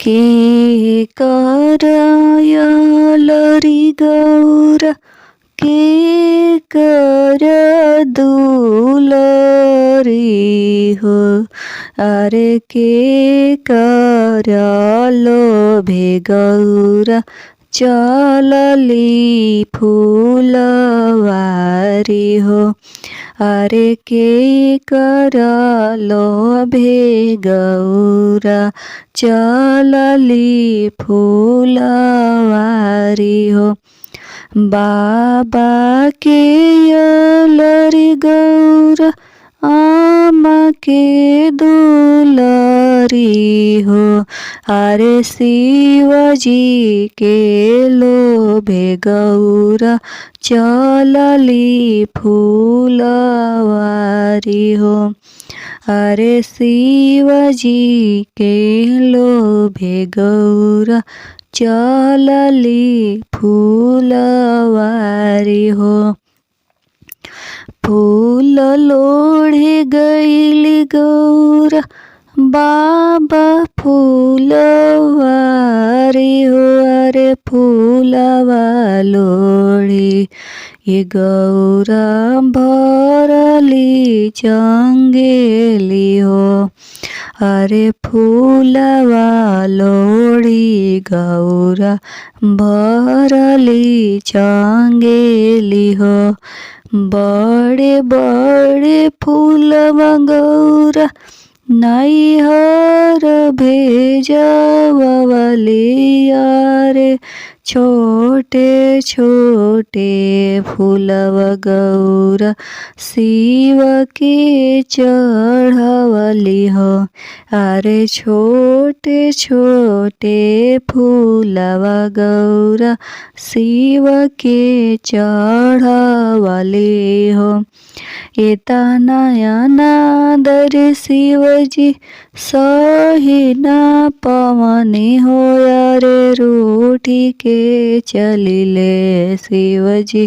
के करयलरि गौर के कर दुलरी हो। अरे के कर लोभे गौर चलली फूलवारी हो। अरे के कर लोभे गौरा चलली फूलवारी हो। बाबा के यलरि गौर आमा के दुलरी हो। अरे शिवजी के लोभे गौर चलली फूलवारी हो। अरे शिवजी के लोभे गौर चलली फूलवारी हो। फूल लोढ़े गईली गौर बाबा फूलवारी हो। अरे फूलवा लोढ़ी ये गौरा भरली चंगेली हो। अरे फूलवा लोढ़ी गौरा भरली चंगेली हो। बड़े बड़े फूलवा गौरा नैहर भेजवली। अरे छोटे छोटे फूलवा गौरा शिव के चढ़वली हो। अरे छोटे छोटे फूलवा गौरा शिव के चढ़वली हो। इतना अनादर शिवजी सही न पवनी हो। अरे रूठी के चलिले शिवजी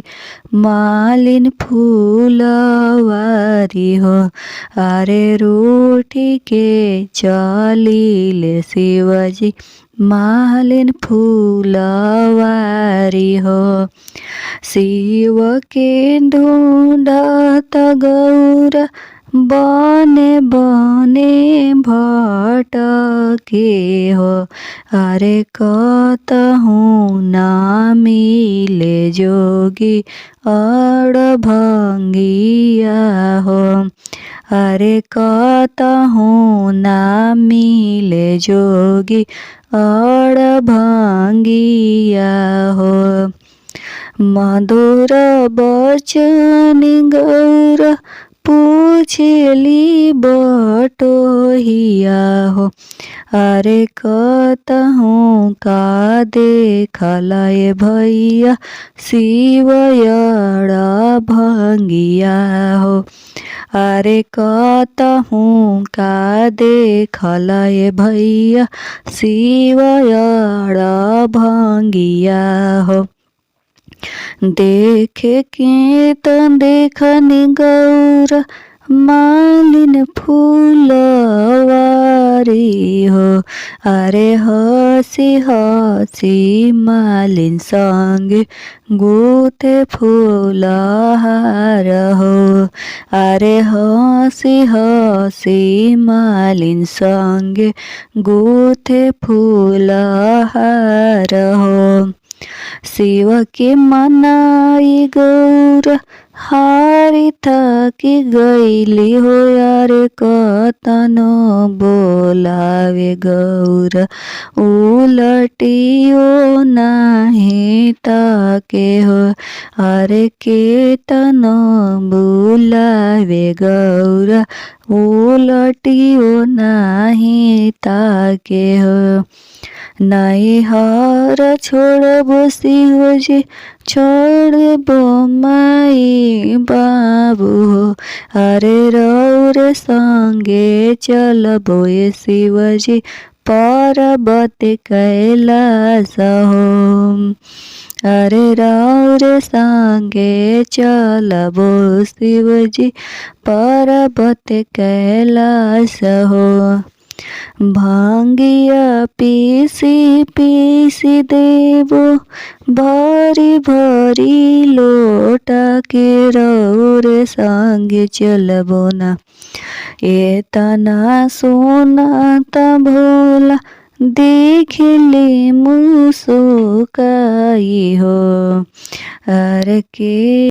मालिन फूलवारी हो। अरे रूठी के चलिले शिवजी मालिन फूलवारी हो। शिव के ढूंढत गौरा बने बने भटके हो। अरे कतहूँ ना मिले जोगी अड़भंगिया हो। अरे कतहूँ ना मिले जोगी अड़भंगिया हो। मधुर बचन गौरा पूछली बटोहिया हो। अरे कतहूँ का देखलय भैया शिव अड़भंगिया हो। अरे कतहूँ का देखलय भैया शिव अड़भंगिया हो। देखे के त देखनी गौरा मालिन फूलवारी हो। अरे हसी हसी मालिन संगे गुथे फूलहार हो। अरे हसी हसी मालिन संगे गुथे फूलहार हो। शिव के मनाई गौरा हारी थकी गईली हो। अरे कतनो बोलावे गौरा उलटियो नहीं ताके हो। अरे केतनो बुलावे गौरा उलटियो नहीं ताके हो। नैहर छोड़बो शिवजी छोड़बो माई बाबू हो। अरे रौरे संगे चलबो ये शिवजी पर्वत कैलाश हो। अरे रौरे संगे चलबो शिवजी पर्वत कैलाश हो। भांगिया पीसी पीसी देबो भारी भारी लोटा के रौर संगे चलबो ना। एतना सोना त भोला देखले मुसुकाई हो। अर के